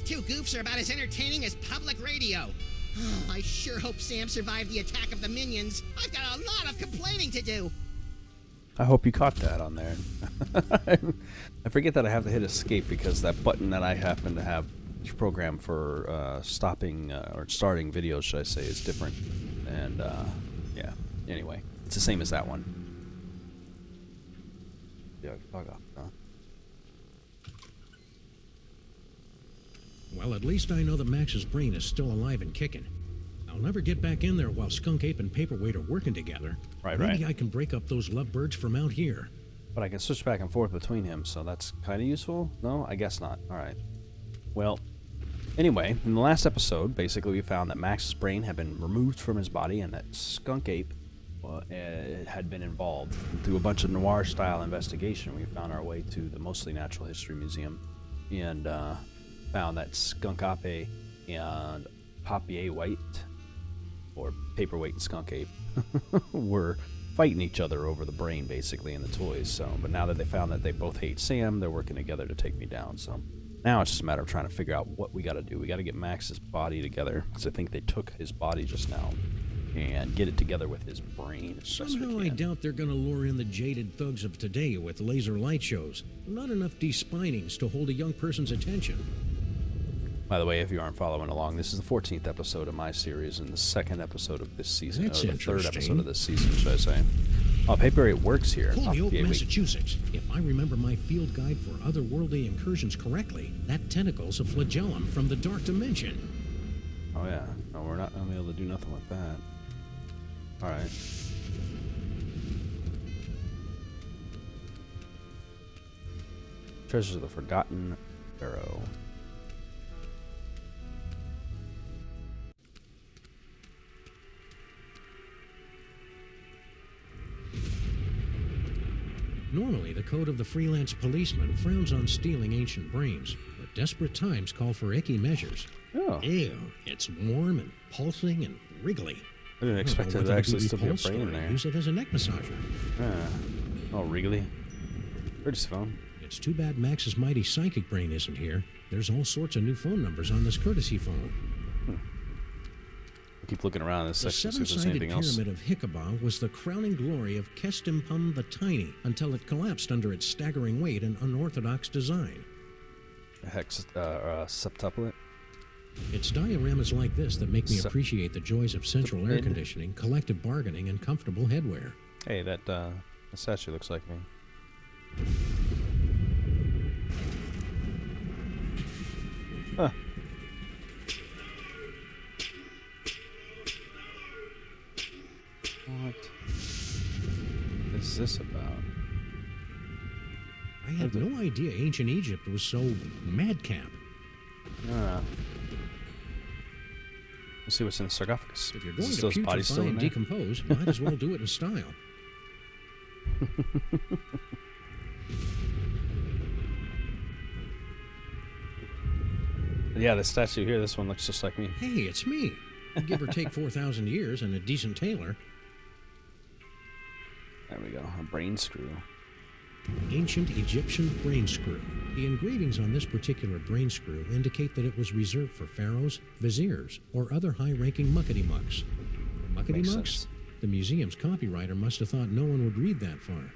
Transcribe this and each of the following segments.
two goofs are about as entertaining as public radio. Oh, I sure hope Sam survived the attack of the minions. I've got a lot of complaining to do. I hope you caught that on there. I forget that I have to hit escape because that button that I happen to have programmed for stopping or starting videos, should I say, is different. And yeah, anyway, it's the same as that one. Yeah, log off. Well, at least I know that Max's brain is still alive and kicking. I'll never get back in there while Skunkape and Papierwaite are working together. Maybe I can break up those lovebirds from out here. But I can switch back and forth between him, so that's kind of useful? No? I guess not. Alright. Well, anyway, in the last episode, basically we found that Max's brain had been removed from his body and that Skunkape had been involved. Through a bunch of noir-style investigation, we found our way to the Mostly Natural History Museum and found that Skunkape and Papierwaite, or Paperweight and Skunkape, were fighting each other over the brain, basically, and the toys. So, but now that they found that they both hate Sam, they're working together to take me down. So now it's just a matter of trying to figure out what we got to do. We got to get Max's body together, because I think they took his body just now, and get it together with his brain. Somehow I doubt they're going to lure in the jaded thugs of today with laser light shows. Not enough de-spinings to hold a young person's attention. By the way, if you aren't following along, this is the 14th episode of my series and the second episode of this season, That's or the third episode of this season, should I say. Oh, Papierwaite works here. Holyoke, Massachusetts. If I remember my field guide for otherworldly incursions correctly, that tentacle's a flagellum from the dark dimension. Oh yeah. No, we're not going to be able to do nothing with that. Alright. Treasures of the Forgotten Pharaoh. Normally, the code of the freelance policeman frowns on stealing ancient brains, but desperate times call for icky measures. Oh. Ew, it's warm and pulsing and wriggly. I didn't expect there to actually still be a brain in there. Use it as a neck massager. Yeah. Oh, wriggly. Pretty fun. It's too bad Max's mighty psychic brain isn't here. There's all sorts of new phone numbers on this courtesy phone. Keep looking around this section to see if there's seven-sided anything else. pyramid of Hickabah was the crowning glory of Kestimpum the Tiny until it collapsed under its staggering weight and unorthodox design. A hex, septuplet. It's dioramas like this that make me appreciate the joys of central air conditioning, collective bargaining, and comfortable headwear. Hey, that statue looks like me. Huh. What is this about? I had no idea ancient Egypt was so madcap. Let's see what's in the sarcophagus. If you're going to putrefy and decompose, might as well do it in style. Yeah, the statue here, this one looks just like me. Hey, it's me. Give or take 4,000 years and a decent tailor. There we go, a brain screw. Ancient Egyptian brain screw. The engravings on this particular brain screw indicate that it was reserved for pharaohs, viziers, or other high-ranking muckety-mucks. Muckety-mucks? The museum's copywriter must have thought no one would read that far.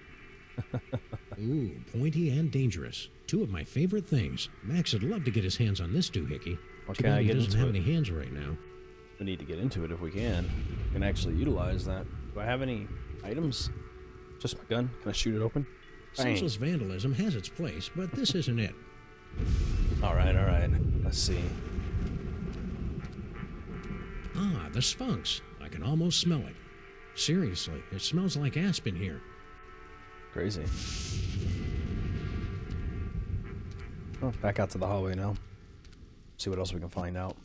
Ooh, pointy and dangerous. Two of my favorite things. Max would love to get his hands on this doohickey. What Too can bad I he get doesn't into have it? any hands right now. We need to get into it if we can. We can actually utilize that. Do I have any items? Just my gun. Can I shoot it open? Senseless vandalism has its place, but this isn't it. Alright, alright. Let's see. Ah, the Sphinx. I can almost smell it. Seriously, it smells like aspen here. Crazy. Oh, back out to the hallway now. See what else we can find out.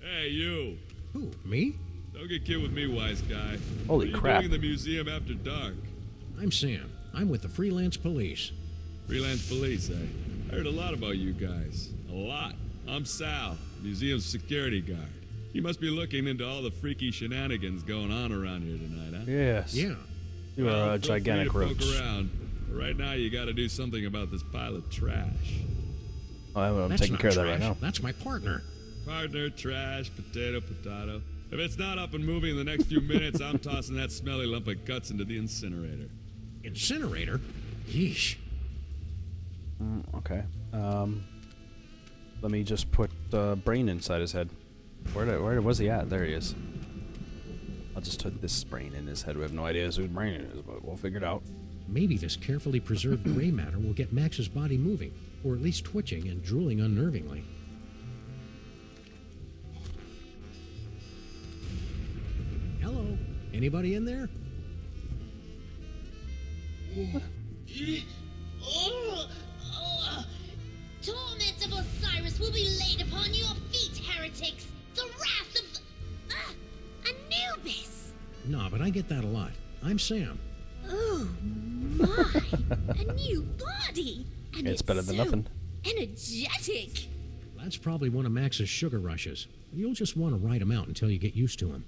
Hey, you. Who, me? Don't get kid with me, wise guy. Holy what crap. are you doing in the museum after dark? I'm Sam. I'm with the freelance police. Freelance police, eh? I heard a lot about you guys. A lot. I'm Sal, museum's security guard. You must be looking into all the freaky shenanigans going on around here tonight, huh? Yes. Yeah. You are Well, a feel free gigantic to poke roach. around. But right now, you got to do something about this pile of trash. Oh, I'm That's taking not care of that trash. right now. That's my partner. Partner, trash, potato, potato. If it's not up and moving in the next few minutes, I'm tossing that smelly lump of guts into the incinerator. Incinerator? Yeesh. Okay. Let me just put brain inside his head. Where was he at? There he is. I'll just put this brain in his head. We have no idea whose brain it is, but we'll figure it out. Maybe this carefully preserved gray matter will get Max's body moving, or at least twitching and drooling unnervingly. Hello? Anybody in there? Torment of Osiris will be laid upon your feet, heretics! The wrath of Anubis! Nah, but I get that a lot. I'm Sam. Oh my! A new body! And It's better than so nothing. energetic! That's probably one of Max's sugar rushes. You'll just want to ride him out until you get used to him.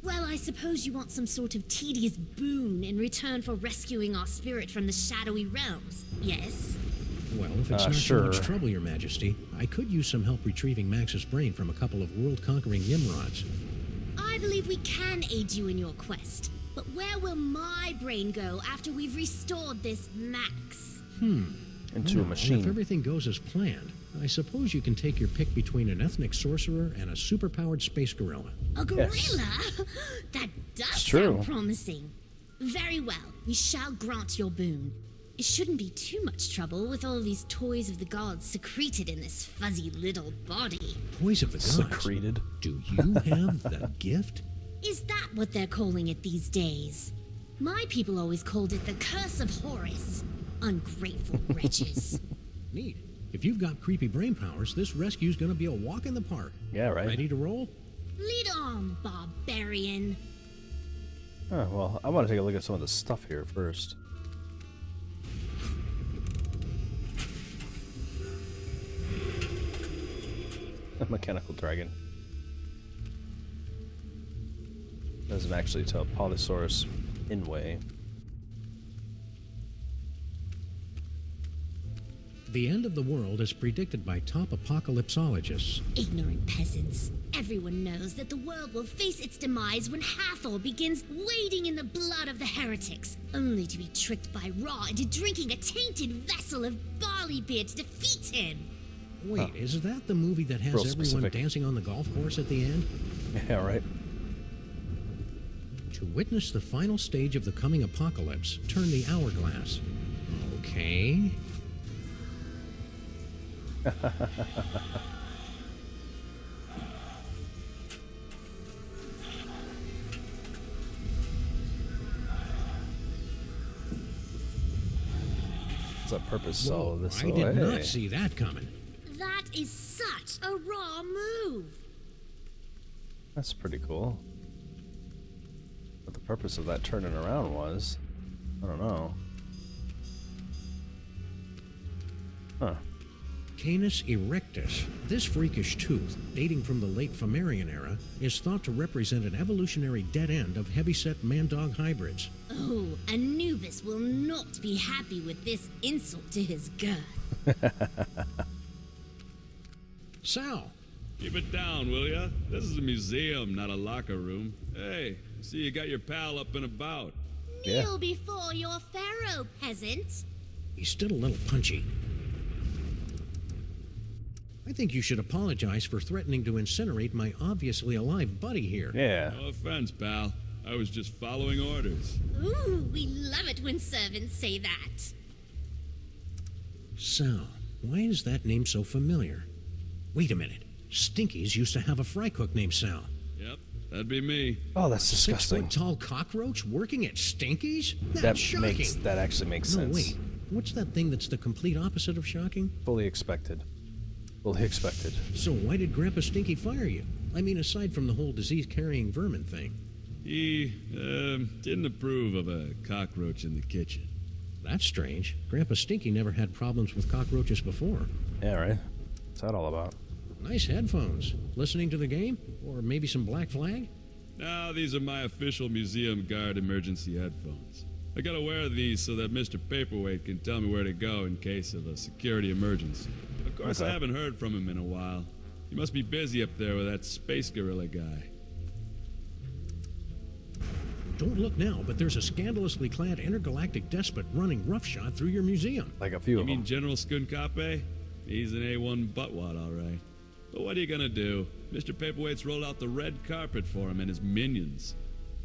Well, I suppose you want some sort of tedious boon in return for rescuing our spirit from the shadowy realms, yes? Well, if it's not sure. too much trouble, Your Majesty, I could use some help retrieving Max's brain from a couple of world-conquering Nimrods. I believe we can aid you in your quest, but where will my brain go after we've restored this Max? Into a Well, machine. if everything goes as planned, I suppose you can take your pick between an ethnic sorcerer and a superpowered space gorilla. A gorilla? Yes. That does It's true. sound promising. Very well, we shall grant your boon. It shouldn't be too much trouble with all these toys of the gods secreted in this fuzzy little body. Toys of the gods. Secreted. Do you have the gift? Is that what they're calling it these days? My people always called it the Curse of Horus. Ungrateful wretches. Neat. If you've got creepy brain powers, this rescue's gonna be a walk in the park. Yeah, right. Ready to roll? Lead on, barbarian. Oh, well, I want to take a look at some of the stuff here first. A mechanical dragon. Doesn't actually tell Polysaurus in way. The end of the world is predicted by top apocalypsologists. Ignorant peasants. Everyone knows that the world will face its demise when Hathor begins wading in the blood of the heretics, only to be tricked by Ra into drinking a tainted vessel of barley beer to defeat him. Wait, is that the movie that has Real everyone specific. dancing on the golf course at the end? Yeah, right. To witness the final stage of the coming apocalypse, turn the hourglass. Okay. What's the purpose of all of this? I Oh, did hey. not see that coming. That is such a Ra move. That's pretty cool. What the purpose of that turning around was, I don't know. Huh. Canis erectus. This freakish tooth, dating from the late Phoenician era, is thought to represent an evolutionary dead end of heavyset man-dog hybrids. Oh, Anubis will not be happy with this insult to his girth. Sal, Keep it down, will ya? This is a museum, not a locker room. Hey, see you got your pal up and about. Yeah. Kneel before your pharaoh, peasant. he's still a little punchy. I think you should apologize for threatening to incinerate my obviously alive buddy here. Yeah. No offense, pal. I was just following orders. Ooh, we love it when servants say that. Sal, why is that name so familiar? Wait a minute. Stinkies used to have a fry cook named Sal. Yep, that'd be me. Oh, that's disgusting. 6 foot tall cockroach working at Stinkies? That's That shocking. that actually makes No, sense. wait. What's that thing that's the complete opposite of shocking? Fully expected. Fully expected. So why did Grandpa Stinky fire you? I mean, aside from the whole disease-carrying vermin thing. He, didn't approve of a cockroach in the kitchen. That's strange. Grandpa Stinky never had problems with cockroaches before. Yeah, right. What's that all about? Nice headphones. Listening to the game? Or maybe some Black Flag? No, these are my official museum guard emergency headphones. I gotta wear these so that Mr. Paperwaite can tell me where to go in case of a security emergency. Of course, I haven't heard from him in a while. He must be busy up there with that space gorilla guy. Don't look now, but there's a scandalously clad intergalactic despot running roughshod through your museum. Like a few You of mean them. General Skunkape? He's an A1 buttwad, all right. But what are you gonna do? Mr. Paperwaite's rolled out the red carpet for him and his minions.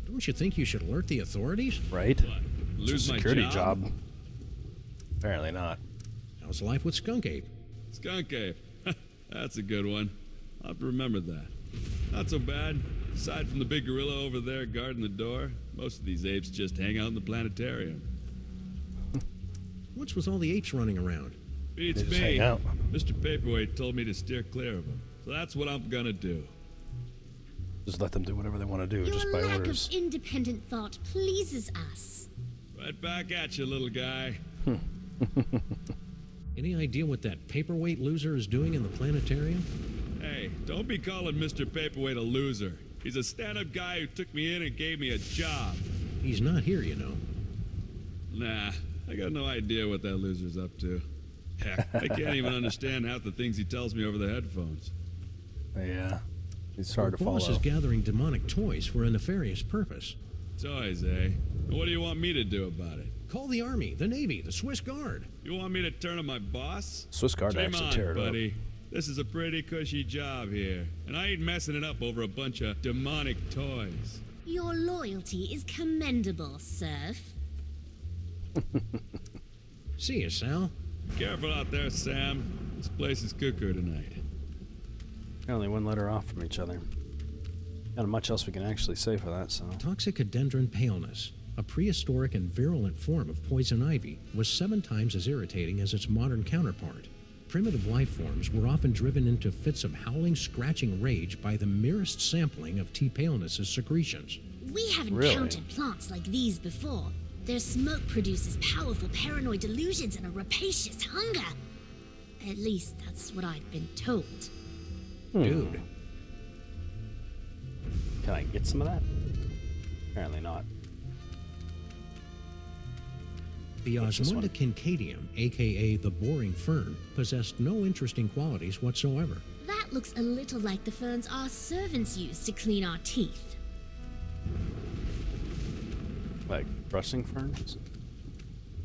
Don't you think you should alert the authorities? Right? What? It's a Lose my security job? job. Apparently not. How's life with Skunkape? Skunkape. That's a good one. I'll have to remember that. Not so bad. Aside from the big gorilla over there guarding the door, most of these apes just hang out in the planetarium. What's with all the apes running around? Beats They just me. hang out. Mr. Paperwaite told me to steer clear of them. So that's what I'm gonna do. Just let them do whatever they want to do, Your just by lack orders. of independent thought pleases us. Right back at you, little guy. Any idea what that paperweight loser is doing in the planetarium? Hey, don't be calling Mr. Paperwaite a loser. He's a stand-up guy who took me in and gave me a job. He's not here, you know. Nah, I got no idea what that loser's up to. Heck, I can't even understand half the things he tells me over the headphones. Yeah. It's hard to The follow. boss is gathering demonic toys for a nefarious purpose. Toys, eh? And what do you want me to do about it? Call the Army, the Navy, the Swiss Guard. You want me to turn on my boss? Swiss Guard Dream actually on, tear it up. buddy. This is a pretty cushy job here, and I ain't messing it up over a bunch of demonic toys. Your loyalty is commendable, Surf. See you, Sal. Careful out there, Sam. This place is cuckoo tonight. Only one letter off from each other. Not much else we can actually say for that, so. Toxicodendron paleness, a prehistoric and virulent form of poison ivy, was 7 times as irritating as its modern counterpart. Primitive life forms were often driven into fits of howling, scratching rage by the merest sampling of T. paleness's secretions. We haven't Really? encountered plants like these before. Their smoke produces powerful paranoid delusions and a rapacious hunger. At least that's what I've been told. Dude, Can I get some of that? Apparently not. the What's this one? Osmunda Kincadium, aka the boring fern, possessed no interesting qualities whatsoever. That looks a little like the ferns our servants use to clean our teeth. Like brushing ferns?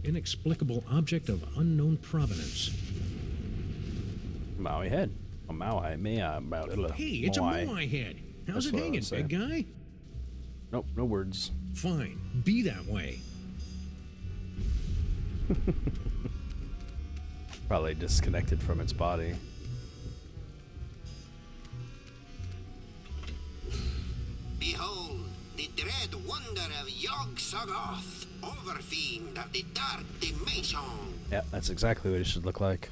Inexplicable object of unknown provenance. Maui head. A Maui. Hey, it's a Moai head. How's That's it what I hanging, was saying. big guy? Nope, no words. Fine, be that way. Probably disconnected from its body. Behold, the dread wonder of Yog-Sothoth, overfiend of the dark dimension. Yeah, that's exactly what it should look like.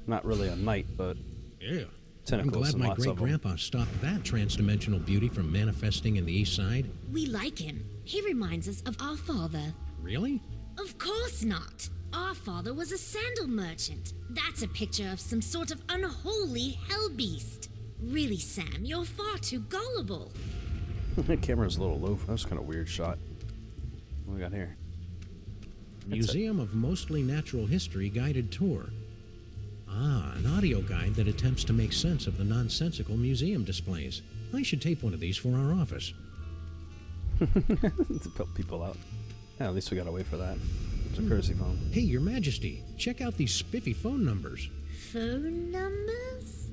Not really a knight, but Yeah. tentacles I'm glad and my lots of them. great-grandpa stopped that transdimensional beauty from manifesting in the East Side. We like him. He reminds us of our father. Really? Of course not. Our father was a sandal merchant. That's a picture of some sort of unholy hell beast. Really, Sam, you're far too gullible. The camera's a little low. That was kind of a weird shot. What do we got here? Museum of Mostly Natural History guided tour. Ah, an audio guide that attempts to make sense of the nonsensical museum displays. I should tape one of these for our office. To put people out. Yeah, at least we got away for that. It's a courtesy phone. Hey, Your Majesty, check out these spiffy phone numbers. Phone numbers?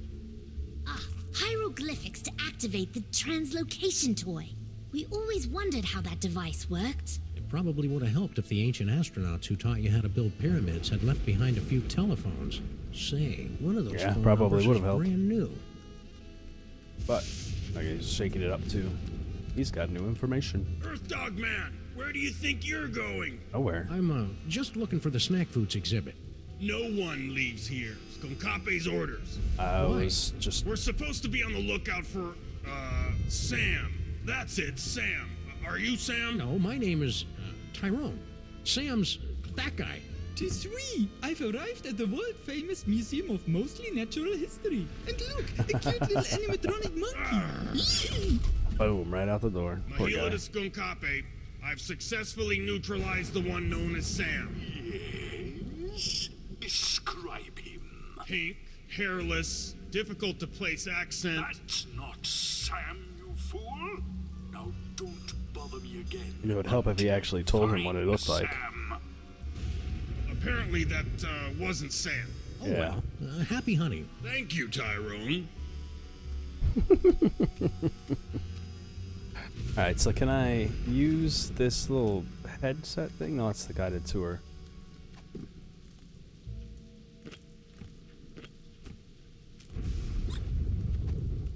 Ah, hieroglyphics to activate the translocation toy. We always wondered how that device worked. It probably would have helped if the ancient astronauts who taught you how to build pyramids had left behind a few telephones. Say, one of those Yeah, phone probably numbers would is have helped. brand new. But, okay, he's shaking it up too. He's got new information. Earth Dog Man, where do you think you're going? Nowhere. I'm just looking for the snack foods exhibit. No one leaves here. Skunkape's orders. I was just. We're supposed to be on the lookout for, Sam. That's it, Sam. Are you Sam? No, my name is Tyrone. Sam's that guy. "'Tis we! I've arrived at the world-famous Museum of Mostly Natural History. And look, a cute little animatronic monkey. Boom, right out the door. Poor Mahila guy. to Skunkape. I've successfully neutralized the one known as Sam. Yes? Describe him. Pink, hairless, difficult to place accent. That's not Sam, you fool. Now don't bother me again. It would help if he actually told him what it looked like. Sam. Apparently that wasn't Sam. Oh, Yeah. well, happy hunting. Thank you, Tyrone. Alright, so can I use this little headset thing? No, it's the guided tour.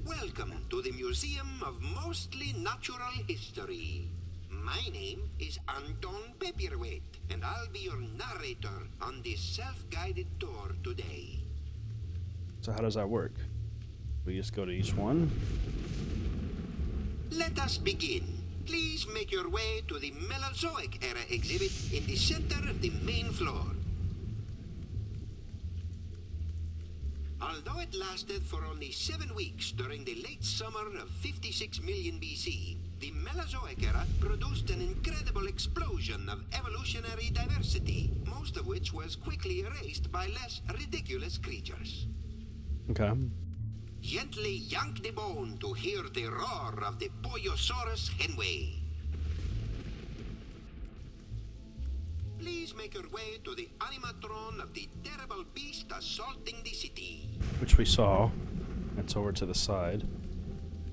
Welcome to the Museum of Mostly Natural History. My name is Anton Papierwaite, and I'll be your narrator on this self-guided tour today. So how does that work? We just go to each one? Let us begin. Please make your way to the Mesozoic era exhibit in the center of the main floor. Although it lasted for only 7 weeks during the late summer of 56 million BC, the Mesozoic era produced an incredible explosion of evolutionary diversity, most of which was quickly erased by less ridiculous creatures. Okay. Gently yank the bone to hear the roar of the Poyosaurus henway. Please make your way to the animatron of the terrible beast assaulting the city. Which we saw. That's over to the side.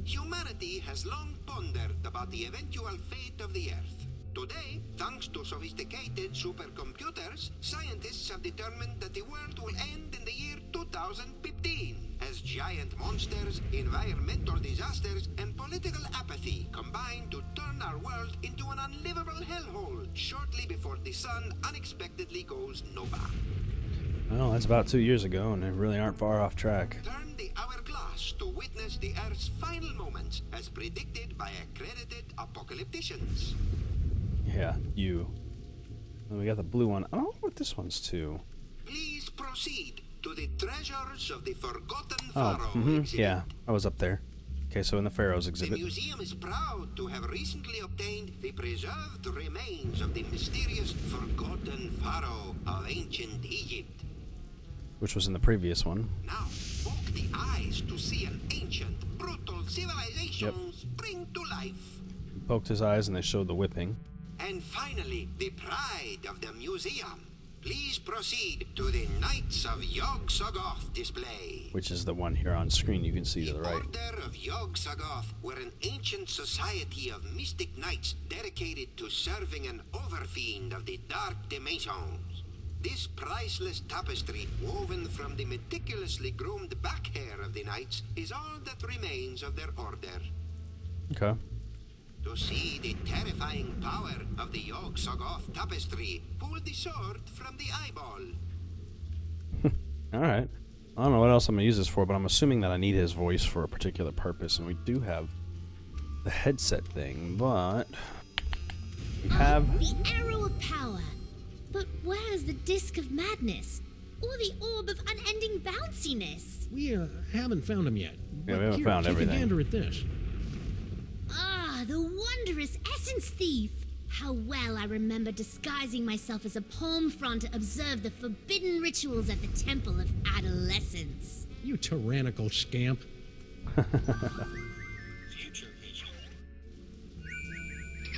Humanity has long pondered about the eventual fate of the Earth. Today, thanks to sophisticated supercomputers, scientists have determined that the world will end in the year 2015, as giant monsters, environmental disasters, and political apathy combine to turn our world into an unlivable hellhole shortly before the sun unexpectedly goes nova. Well, that's about 2 years ago, and they really aren't far off track. Turn the hourglass to witness the Earth's final moments, as predicted by accredited apocalypticians. Yeah, you. And we got the blue one. I don't know what this one's to. Please proceed to the treasures of the forgotten Oh, pharaoh exhibit. yeah, I was up there. Okay, so in the Pharaoh's The exhibit. museum is proud to have recently obtained the preserved remains of the mysterious forgotten pharaoh of ancient Egypt. Which was in the previous one. Now, poke the eyes to see an ancient, brutal civilization spring to life. Poked his eyes and they showed the whipping. And finally, the pride of the museum. Please proceed to the Knights of Yog-Sothoth display. Which is the one here on screen you can see to the right. Order of Yog-Sothoth were an ancient society of mystic knights dedicated to serving an overfiend of the dark dimensions. This priceless tapestry, woven from the meticulously groomed back hair of the knights, is all that remains of their order. Okay. To see the terrifying power of the Yog-Sothoth tapestry, pull the sword from the eyeball. Alright. I don't know what else I'm going to use this for, but I'm assuming that I need his voice for a particular purpose, and we do have the headset thing, but we have... The arrow of power. But where's the disc of madness? Or the orb of unending bounciness? We haven't found him yet. Yeah, we But haven't here, found take everything. a gander at this. Ah, the wondrous essence thief! How well I remember disguising myself as a palm frond to observe the forbidden rituals at the Temple of Adolescence. You tyrannical scamp.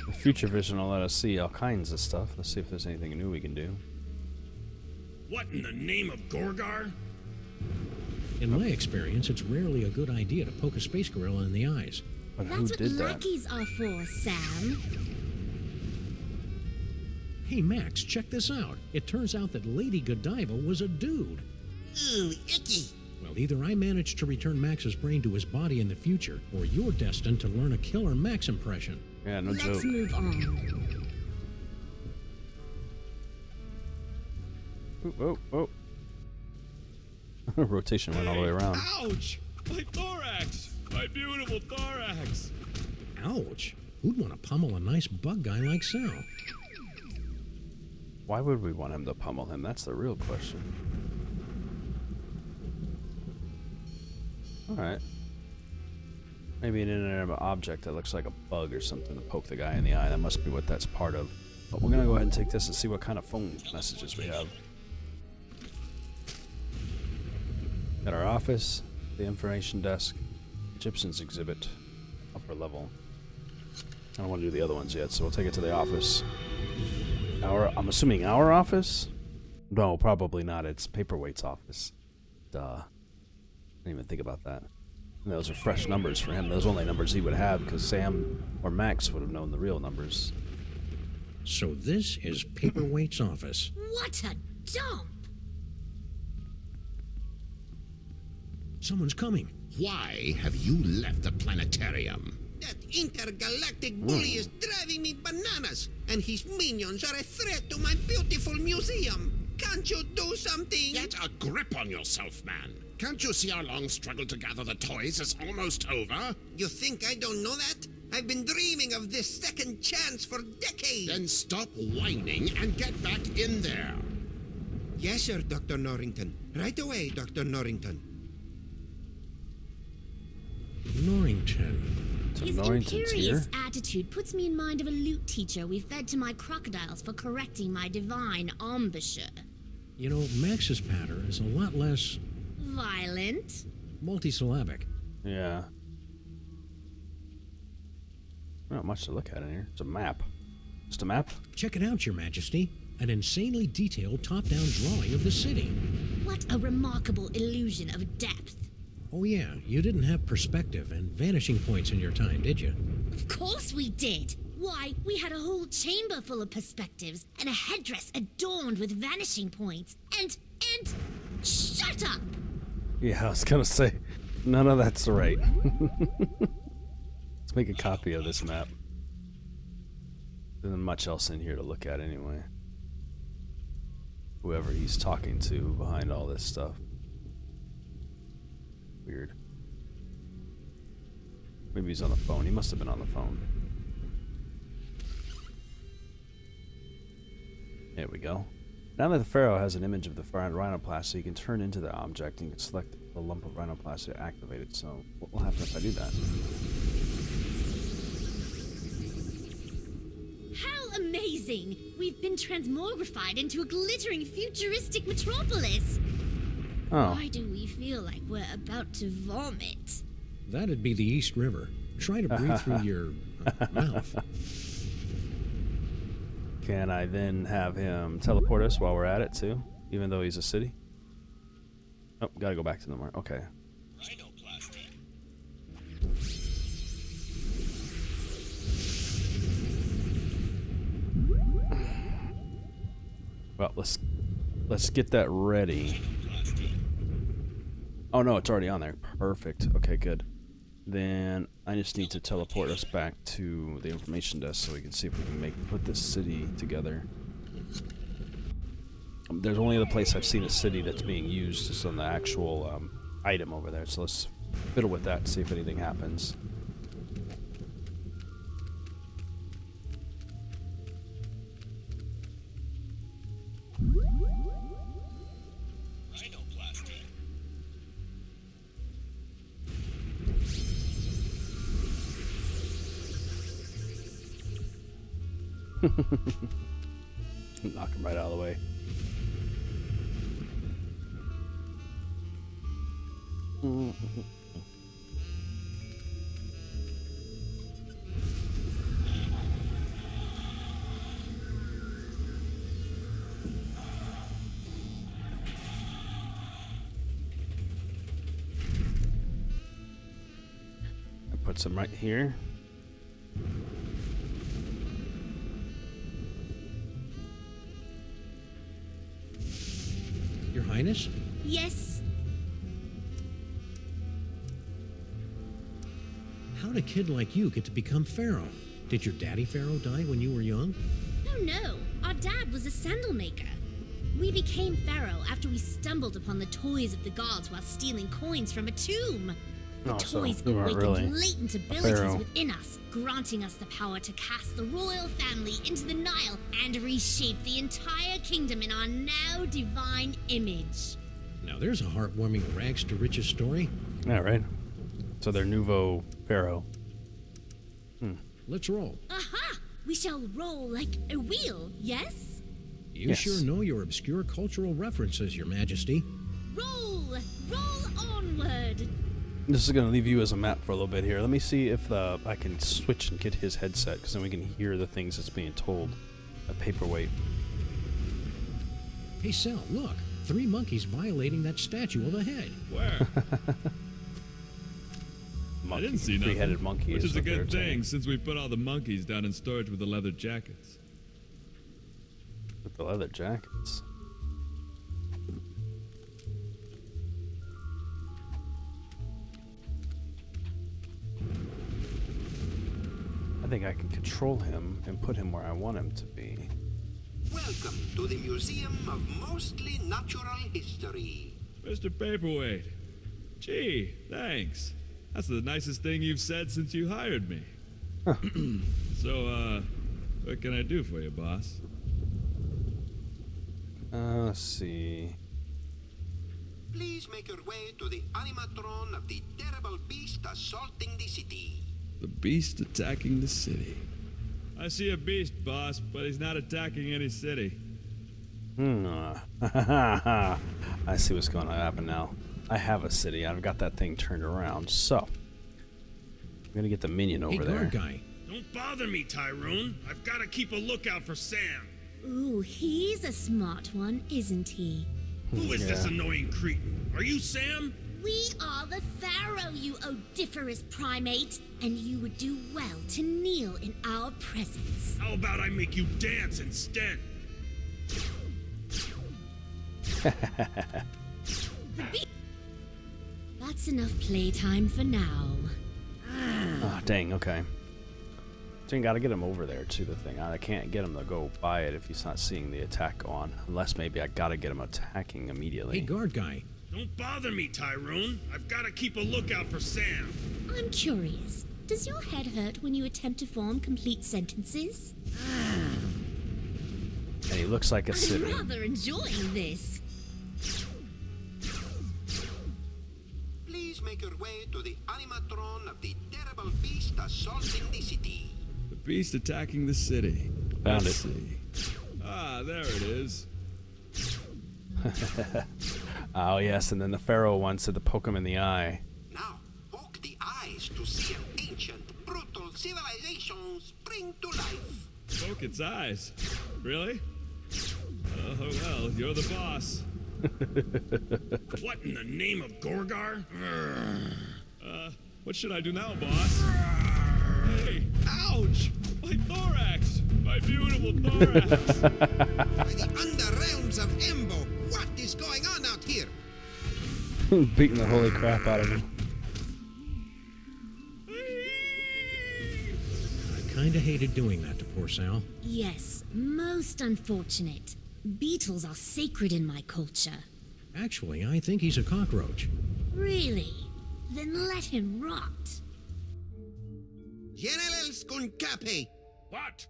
The future vision will let us see all kinds of stuff. Let's see if there's anything new we can do. What in the name of Gorgar? In my experience, it's rarely a good idea to poke a space gorilla in the eyes. But who That's what did that? lackeys are for, Sam. Hey, Max, check this out. It turns out that Lady Godiva was a dude. Ooh, icky. Well, either I managed to return Max's brain to his body in the future, or you're destined to learn a killer Max impression. Yeah, no Let's joke. move on. Oh, oh, oh. Rotation went all the way around. Ouch! My thorax! My beautiful thorax! Ouch! Who'd want to pummel a nice bug guy like Sal? Why would we want him to pummel him? That's the real question. Alright. Maybe an inanimate object that looks like a bug or something to poke the guy in the eye. That must be what that's part of. But we're gonna go ahead and take this and see what kind of phone messages we have. At our office, the information desk, Egyptians exhibit, upper level. I don't want to do the other ones yet, so we'll take it to the office. I'm assuming our office? No, probably not. It's Paperwaite's office. Duh. Didn't even think about that. And those are fresh numbers for him. Those are only numbers he would have because Sam or Max would have known the real numbers. So this is Paperwaite's office. What a dump! Someone's coming. Why have you left the planetarium? That intergalactic bully is driving me bananas, and his minions are a threat to my beautiful museum. Can't you do something? Get a grip on yourself, man. Can't you see our long struggle to gather the toys is almost over? You think I don't know that? I've been dreaming of this second chance for decades. Then stop whining and get back in there. Yes, sir, Dr. Norrington. Right away, Dr. Norrington. Norrington. So His Norrington's imperious here. attitude puts me in mind of a lute teacher we fed to my crocodiles for correcting my divine embouchure. You know, Max's patter is a lot less Violent? multisyllabic. Yeah. Not much to look at in here. It's a map. Just a map? Check it out, Your Majesty. An insanely detailed top-down drawing of the city. What a remarkable illusion of depth. Oh yeah, you didn't have perspective and vanishing points in your time, did you? Of course we did. Why, we had a whole chamber full of perspectives and a headdress adorned with vanishing points. And shut up! Yeah, I was gonna say, none of that's right. Let's make a copy of this map. There isn't much else in here to look at anyway. Whoever he's talking to behind all this stuff. Weird. Maybe he's on the phone. He must have been on the phone. There we go. Now that the Pharaoh has an image of the rhinoplasty, he can turn into the object and can select the lump of rhinoplasty to activate it. So, what will happen if I do that? How amazing! We've been transmogrified into a glittering futuristic metropolis. Oh. Why do we feel like we're about to vomit? That'd be the East River. Try to breathe through your mouth. Can I then have him teleport us while we're at it too? Even though he's a city? Oh, gotta go back to the mark. Okay. Well, let's get that ready. Oh no, it's already on there. Perfect. Okay, good. Then I just need to teleport us back to the information desk so we can see if we can put this city together. There's only other place I've seen a city that's being used is on the actual item over there. So let's fiddle with that and see if anything happens. Knock him right out of the way. I put some right here. Your Highness? Yes? How'd a kid like you get to become Pharaoh? Did your daddy Pharaoh die when you were young? Oh no, our dad was a sandal maker. We became Pharaoh after we stumbled upon the toys of the gods while stealing coins from a tomb. The Oh, so toys we weren't awakened really latent a abilities pharaoh. within us, granting us the power to cast the royal family into the Nile and reshape the entire kingdom in our now divine image. Now there's a heartwarming rags to riches story. Yeah, right. So they're nouveau pharaoh. Let's roll. Aha! We shall roll like a wheel, yes? You Yes. sure know your obscure cultural references, Your Majesty. Roll! Roll onward! This is going to leave you as a map for a little bit here. Let me see if I can switch and get his headset, because then we can hear the things that's being told. A paperweight. Hey, Sal, look. 3 monkeys violating that statue of a head. Where? I Monkey, didn't see nothing. three-headed monkey. Which is a what they're good thing, saying. since we put all the monkeys down in storage with the leather jackets. With the leather jackets. I think I can control him and put him where I want him to be. Welcome to the Museum of Mostly Natural History. Mr. Paperweight. Gee, thanks. That's the nicest thing you've said since you hired me. So, what can I do for you, boss? Let's see. Please make your way to the animatron of the terrible beast assaulting the city. The beast attacking the city. I see a beast, boss, but he's not attacking any city. I see what's going to happen now. I have a city. I've got that thing turned around. So, I'm going to get the minion over Hey, there. guard guy. Don't bother me, Tyrone. I've got to keep a lookout for Sam. Ooh, he's a smart one, isn't he? Who is this annoying cretin? Are you Sam? We are the Pharaoh, you odiferous primate, and you would do well to kneel in our presence. How about I make you dance instead? That's enough playtime for now. Oh, dang, okay. So you gotta get him over there to the thing. I can't get him to go by it if he's not seeing the attack go on. Unless maybe I gotta get him attacking immediately. Hey, guard guy. Don't bother me, Tyrone. I've got to keep a lookout for Sam. I'm curious. Does your head hurt when you attempt to form complete sentences? And he looks like a I'm city. rather enjoying this. Please make your way to the animatron of the terrible beast assaulting the city. The beast attacking the city. Found Let's it. see. Ah, there it is. Oh, yes, and then the Pharaoh wants to poke him in the eye. Now, poke the eyes to see an ancient, brutal civilization spring to life. Poke its eyes. Really? Oh, well, you're the boss. What in the name of Gorgar? What should I do now, boss? Hey, ouch! My thorax! My beautiful thorax! By the underrealms of Embo, what is going on out here? Beating the holy crap out of him. I kinda hated doing that to poor Sal. Yes, most unfortunate. Beetles are sacred in my culture. Actually, I think he's a cockroach. Really? Then let him rot. General Skunkape, What?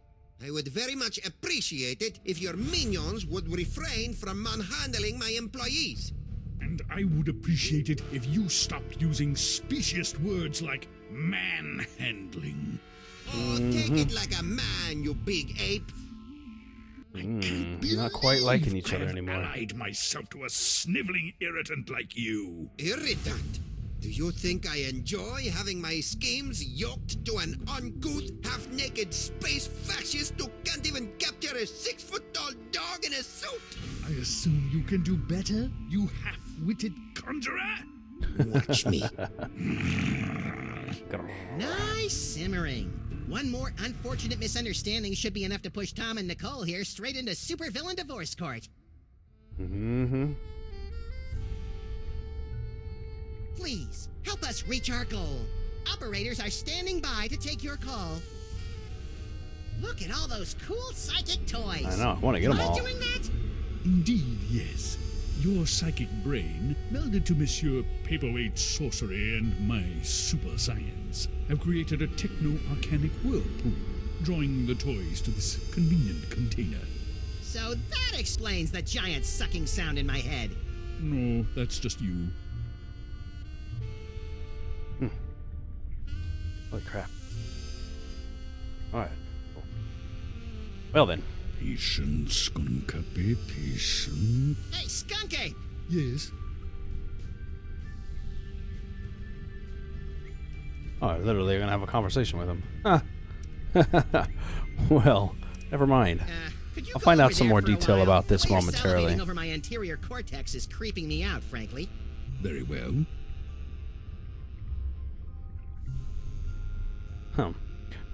I would very much appreciate it if your minions would refrain from manhandling my employees. And I would appreciate it if you stopped using specious words like manhandling. Oh, take it like a man, you big ape. Not quite liking each other anymore. Allied myself to a sniveling irritant like you. Irritant. Do you think I enjoy having my schemes yoked to an uncouth, half-naked space fascist who can't even capture a 6-foot-tall dog in a suit? I assume you can do better, you half-witted conjurer? Watch me. Nice simmering. One more unfortunate misunderstanding should be enough to push Tom and Nicole here straight into supervillain divorce court. Mm-hmm. Please, help us reach our goal. Operators are standing by to take your call. Look at all those cool psychic toys. I know, I want to get them Am I all. doing that? Indeed, yes. Your psychic brain, melded to Monsieur Paperwaite's sorcery and my super science, have created a techno-arcanic whirlpool, drawing the toys to this convenient container. So that explains the giant sucking sound in my head. No, that's just you. Holy crap. Alright. Cool. Well then. Patience, Skunkape, patience. Hey, Skunkape! Yes. Oh, literally, you're gonna have a conversation with him. Huh. Well, never mind. Could you I'll go find over out some there more for a detail while? about this The way you're momentarily. salivating over my anterior cortex is creeping me out, frankly. Very well.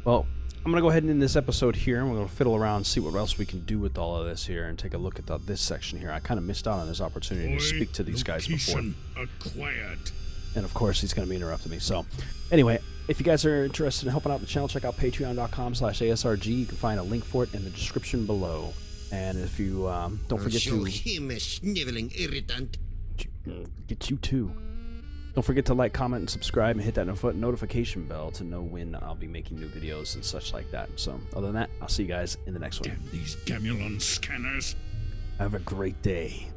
Well, I'm going to go ahead and end this episode here, and we're going to fiddle around and see what else we can do with all of this here and take a look at this section here. I kind of missed out on this opportunity to speak to these guys before. Location acquired. And of course, he's going to be interrupting me. So, anyway, if you guys are interested in helping out the channel, check out patreon.com/ASRG. You can find a link for it in the description below. And if you don't forget Show to... him a sniveling irritant. Get you too. Don't forget to like, comment, and subscribe, and hit that notification bell to know when I'll be making new videos and such like that. So, other than that, I'll see you guys in the next one. Damn these Gamulon scanners. Have a great day.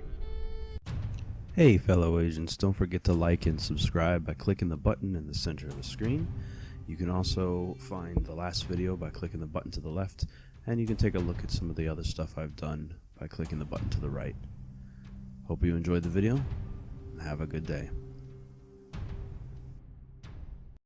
Hey, fellow agents, don't forget to like and subscribe by clicking the button in the center of the screen. You can also find the last video by clicking the button to the left, and you can take a look at some of the other stuff I've done by clicking the button to the right. Hope you enjoyed the video, and have a good day.